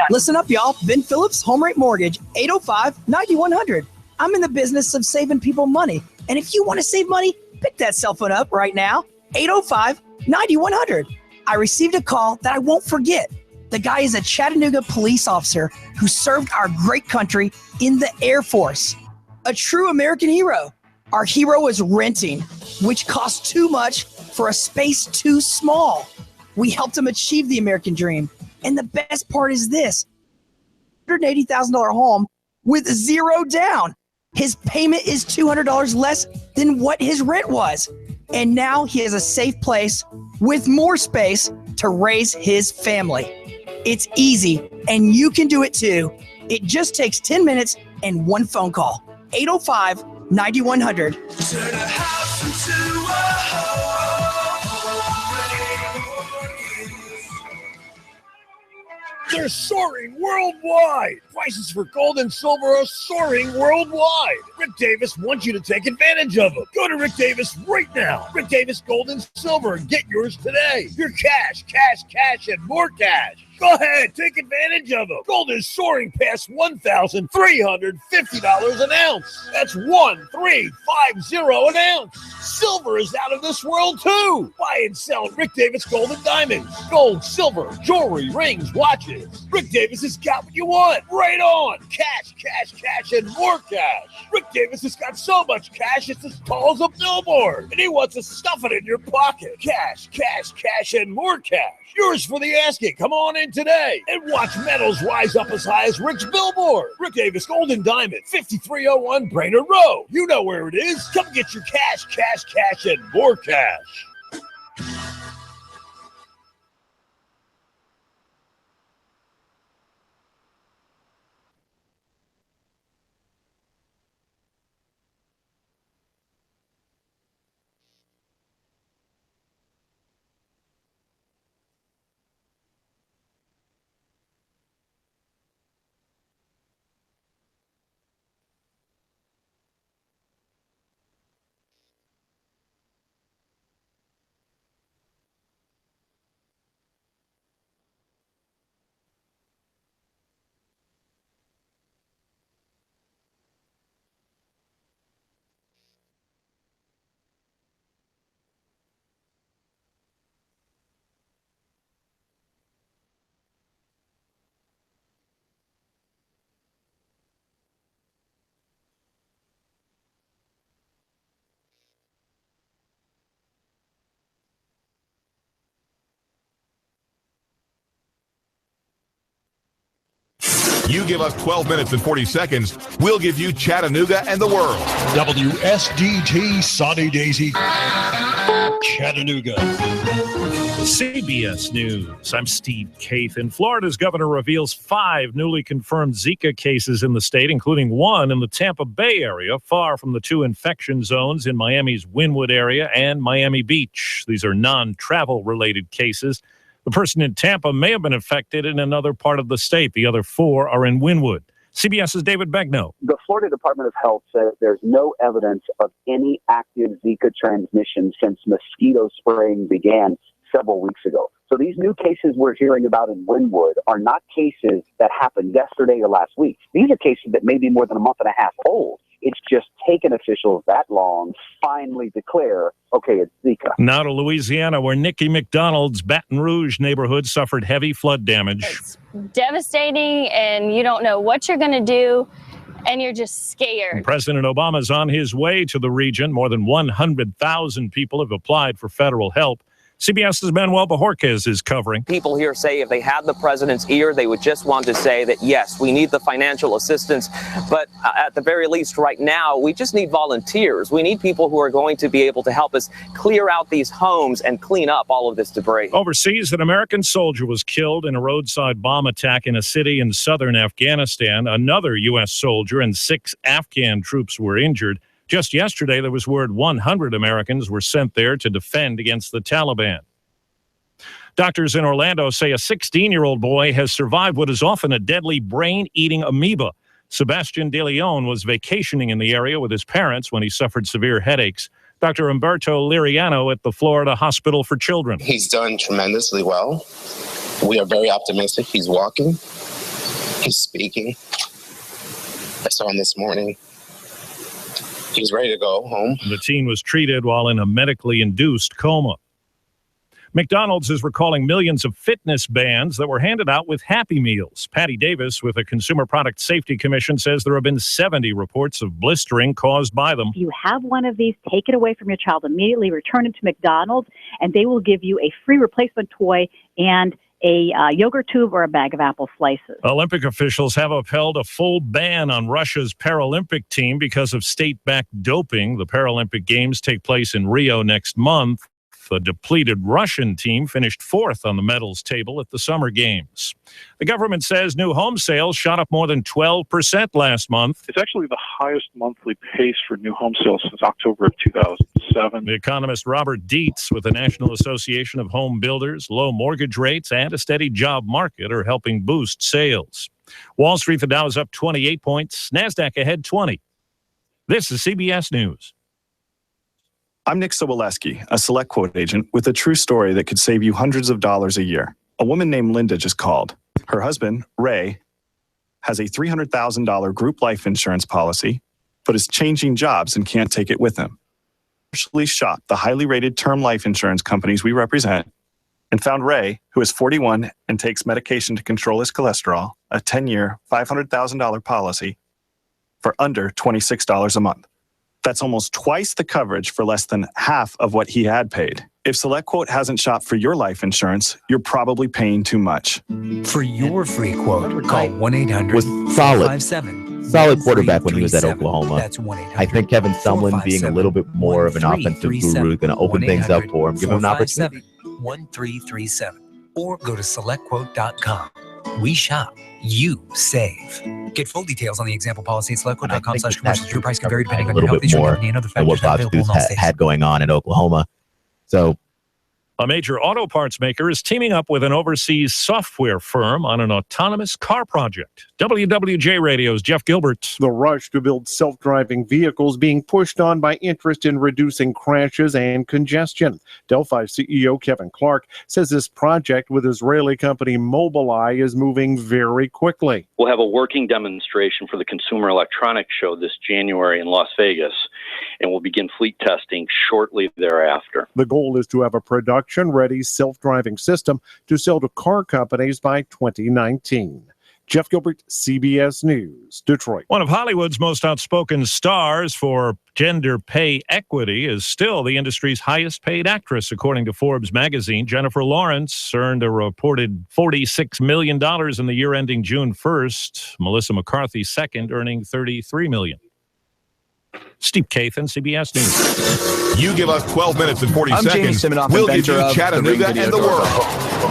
Listen up, y'all. Ben Phillips, Home Rate Mortgage, 805-9100. I'm in the business of saving people money. And if you want to save money, pick that cell phone up right now, 805-9100. I received a call that I won't forget. The guy is a Chattanooga police officer who served our great country in the Air Force. A true American hero. Our hero is renting, which costs too much for a space too small. We helped him achieve the American dream. And the best part is this, $180,000 home with zero down. His payment is $200 less than what his rent was. And now he has a safe place with more space to raise his family. It's easy, and you can do it too. It just takes 10 minutes and one phone call. 805-9100. They're soaring worldwide. Prices for gold and silver are soaring worldwide. Rick Davis wants you to take advantage of them. Go to Rick Davis right now. Rick Davis Gold and Silver and get yours today. Your cash, and more cash. Go ahead, take advantage of them. Gold is soaring past $1,350 an ounce. That's 1,350 an ounce. Silver is out of this world too. Buy and sell Rick Davis Gold and Diamonds. Gold, silver, jewelry, rings, watches. Rick Davis has got what you want. Right on. Cash, and more cash. Rick Davis has got so much cash it's as tall as a billboard. And he wants to stuff it in your pocket. Cash, and more cash. Yours for the asking. Come on in today and watch metals rise up as high as Rick's billboard. Rick Davis Gold and Diamond, 5301 Brainerd Road. You know where it is. Come get your cash, and more cash. You give us 12 minutes and 40 seconds, we'll give you Chattanooga and the world. WSDT Sunny Daisy, Chattanooga. CBS News. I'm Steve Kathan. Florida's governor reveals 5 newly confirmed Zika cases in the state, including 1 in the Tampa Bay area, far from the 2 infection zones in Miami's Wynwood area and Miami Beach. These are non-travel related cases. The person in Tampa may have been infected in another part of the state. The other 4 are in Wynwood. CBS's David Begnaud. The Florida Department of Health says there's no evidence of any active Zika transmission since mosquito spraying began several weeks ago. So these new cases we're hearing about in Wynwood are not cases that happened yesterday or last week. These are cases that may be more than a month and a half old. It's just taken officials that long to finally declare, okay, it's Zika. Now to Louisiana, where Nikki McDonald's Baton Rouge neighborhood suffered heavy flood damage. It's devastating, and you don't know what you're going to do, and you're just scared. President Obama's on his way to the region. More than 100,000 people have applied for federal help. CBS's Manuel Bajorquez is covering. People here say if they had the president's ear, they would just want to say that, yes, we need the financial assistance. But at the very least right now, we just need volunteers. We need people who are going to be able to help us clear out these homes and clean up all of this debris. Overseas, an American soldier was killed in a roadside bomb attack in a city in southern Afghanistan. Another U.S. soldier and 6 Afghan troops were injured. Just yesterday, there was word 100 Americans were sent there to defend against the Taliban. Doctors in Orlando say a 16-year-old boy has survived what is often a deadly brain-eating amoeba. Sebastian De Leon was vacationing in the area with his parents when he suffered severe headaches. Dr. Umberto Liriano at the Florida Hospital for Children. He's done tremendously well. We are very optimistic. He's walking. He's speaking. I saw him this morning. He's ready to go home. The teen was treated while in a medically induced coma. McDonald's is recalling millions of fitness bands that were handed out with Happy Meals. Patty Davis with the Consumer Product Safety Commission says there have been 70 reports of blistering caused by them. If you have one of these, take it away from your child immediately, return it to McDonald's, and they will give you a free replacement toy and a yogurt tube or a bag of apple slices. Olympic officials have upheld a full ban on Russia's Paralympic team because of state-backed doping. The Paralympic Games take place in Rio next month. A depleted Russian team finished 4th on the medals table at the Summer Games. The government says new home sales shot up more than 12% last month. It's actually the highest monthly pace for new home sales since October of 2007. The economist Robert Dietz with the National Association of Home Builders, low mortgage rates, and a steady job market are helping boost sales. Wall Street, the Dow is up 28 points. NASDAQ ahead 20. This is CBS News. I'm Nick Soboleski, a Select Quote agent with a true story that could save you hundreds of dollars a year. A woman named Linda just called. Her husband, Ray, has a $300,000 group life insurance policy, but is changing jobs and can't take it with him. She shopped the highly rated term life insurance companies we represent and found Ray, who is 41 and takes medication to control his cholesterol, a 10-year, $500,000 policy for under $26 a month. That's almost twice the coverage for less than half of what he had paid. If SelectQuote hasn't shopped for your life insurance, you're probably paying too much. For your free quote, call 1-800 was solid. Solid quarterback when he was at 1337. Oklahoma. That's 1-800. I think Kevin Sumlin being a little bit more of an offensive guru going to open things up for him, give him an opportunity. 1337 or go to selectquote.com. We shop, you save. Get full details on the example policy at selectquote.com/commercials. Your price can vary depending a on your little health, bit issue, more company, and other than what factors Fox available News in all states. had going on in Oklahoma. So A major auto parts maker is teaming up with an overseas software firm on an autonomous car project. WWJ Radio's Jeff Gilbert. The rush to build self-driving vehicles being pushed on by interest in reducing crashes and congestion. Delphi CEO Kevin Clark says this project with Israeli company Mobileye is moving very quickly. We'll have a working demonstration for the Consumer Electronics Show this January in Las Vegas, and we'll begin fleet testing shortly thereafter. The goal is to have a production-ready self-driving system to sell to car companies by 2019. Jeff Gilbert, CBS News, Detroit. One of Hollywood's most outspoken stars for gender pay equity is still the industry's highest paid actress, according to Forbes magazine. Jennifer Lawrence earned a reported $46 million in the year ending June 1st. Melissa McCarthy second, earning $33 million. Steve Kathan, CBS News. You give us 12 minutes and 40 I'm Jamie seconds. Siminoff, We'll give inventor you of Chattanooga the and the Ring world.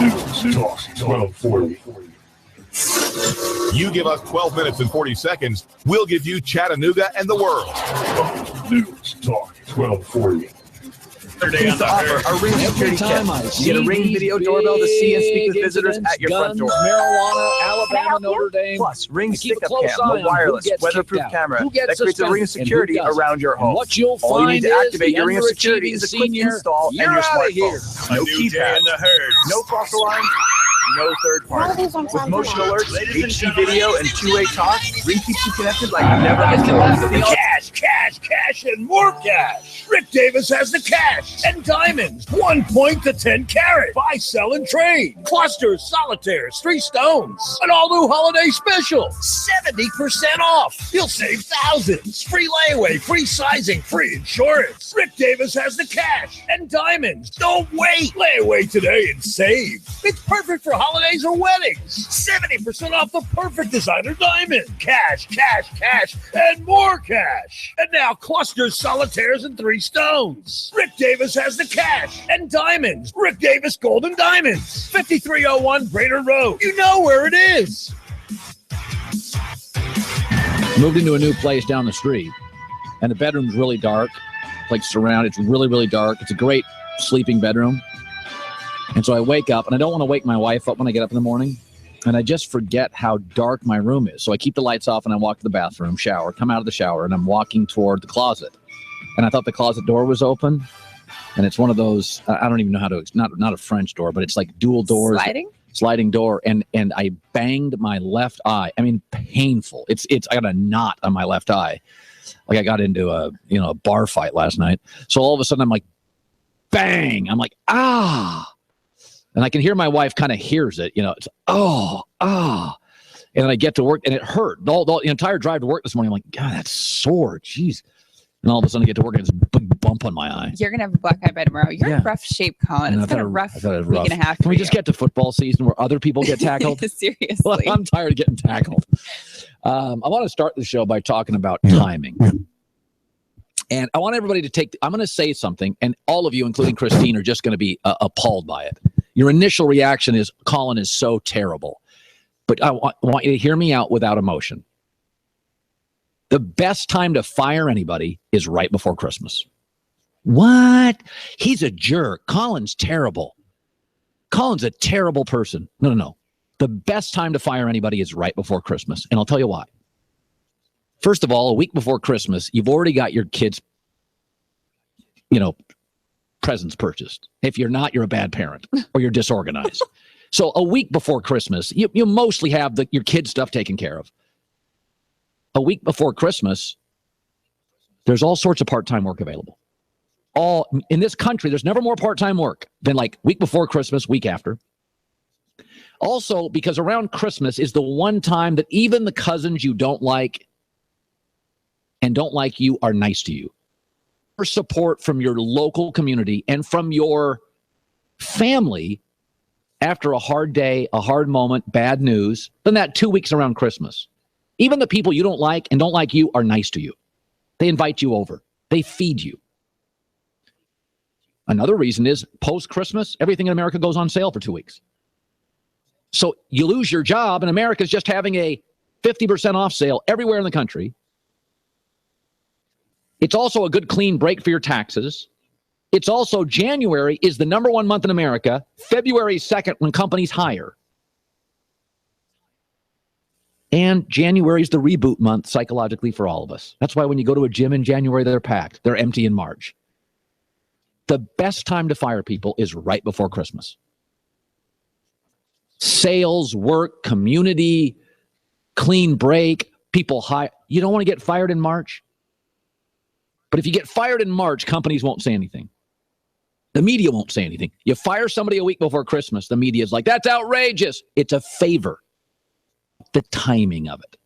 News Talk 1240. You give us 12 minutes and 40 seconds. We'll give you Chattanooga and the world. News Talk 1240. Saturday on the Herd. A Ring security kit. You get a Ring video doorbell to see and speak with visitors at your front door. Marijuana, Alabama, Notre Dame. Plus, Ring Keep a stick-up close cam, eye a on wireless, who gets weatherproof kicked out, camera who gets that creates a ring of suspended, security and who around your doesn't. home. And what you'll All you find need to is activate the your ring of security is a quick underachieving install senior, and your you're outta here. smartphone. A No new day keypad, in the Herd. no false alarms, no third party. With motion alerts, HD video, and two-way talk, Ring keeps you connected like you never before. Cash, and more cash. Rick Davis has the cash and diamonds. 1 point to 10 carat. Buy, sell, and trade. Clusters, solitaires, 3 stones. An all-new holiday special. 70% off. You'll save thousands. Free layaway, free sizing, free insurance. Rick Davis has the cash and diamonds. Don't wait. Layaway today and save. It's perfect for holidays or weddings. 70% off the perfect designer diamond. Cash, and more cash. And now clusters, solitaires, and 3 stones. Rick Davis has the cash and diamonds. Rick Davis Gold and Diamonds. 5301 Brainerd Road. You know where it is. Moved into a new place down the street, and the bedroom's really dark. Like surrounded, it's really, really dark. It's a great sleeping bedroom. And so I wake up, and I don't want to wake my wife up when I get up in the morning. And I just forget how dark my room is. So I keep the lights off, and I walk to the bathroom, shower, come out of the shower, and I'm walking toward the closet. And I thought the closet door was open. And it's one of those, I don't even know how to, not a French door, but it's like dual doors. Sliding door. And I banged my left eye. I mean, painful. I got a knot on my left eye. Like I got into a bar fight last night. So all of a sudden I'm like, bang. I'm like, ah. And I can hear my wife kind of hears it, it's, oh. And then I get to work and it hurt. The entire drive to work this morning, I'm like, God, that's sore. Jeez. And all of a sudden I get to work and it's a big bump on my eye. You're going to have a black eye by tomorrow. You're in rough shape, Colin. It's been a rough week and a half. Can we just get to football season where other people get tackled? Seriously. Well, I'm tired of getting tackled. I want to start the show by talking about timing. And I want everybody to I'm going to say something, and all of you, including Christine, are just going to be appalled by it. Your initial reaction is, Colin is so terrible. But I want you to hear me out without emotion. The best time to fire anybody is right before Christmas. What? He's a jerk. Colin's terrible. Colin's a terrible person. No. The best time to fire anybody is right before Christmas. And I'll tell you why. First of all, a week before Christmas, you've already got your kids, presents purchased. If you're not, you're a bad parent or you're disorganized. So a week before Christmas, you mostly have your kid stuff taken care of. A week before Christmas, there's all sorts of part-time work available. In this country, there's never more part-time work than like week before Christmas, week after. Also, because around Christmas is the one time that even the cousins you don't like and don't like you are nice to you. For support from your local community and from your family after a hard day, a hard moment, bad news, then that 2 weeks around Christmas. Even the people you don't like and don't like you are nice to you. They invite you over. They feed you. Another reason is post-Christmas, everything in America goes on sale for 2 weeks. So you lose your job, and America's just having a 50% off sale everywhere in the country. It's also a good clean break for your taxes. It's also January is the number one month in America. February is second when companies hire. And January is the reboot month psychologically for all of us. That's why when you go to a gym in January, they're packed. They're empty in March. The best time to fire people is right before Christmas. Sales, work, community, clean break, people hire. You don't want to get fired in March? But if you get fired in March, companies won't say anything. The media won't say anything. You fire somebody a week before Christmas, the media is like, that's outrageous. It's a favor. The timing of it.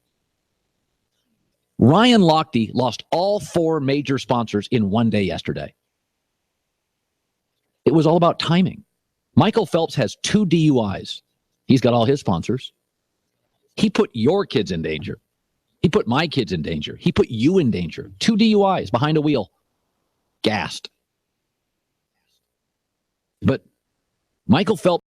Ryan Lochte lost all 4 major sponsors in one day yesterday. It was all about timing. Michael Phelps has 2 DUIs. He's got all his sponsors. He put your kids in danger. He put my kids in danger. He put you in danger. 2 DUIs behind a wheel. Gassed. But Michael Phelps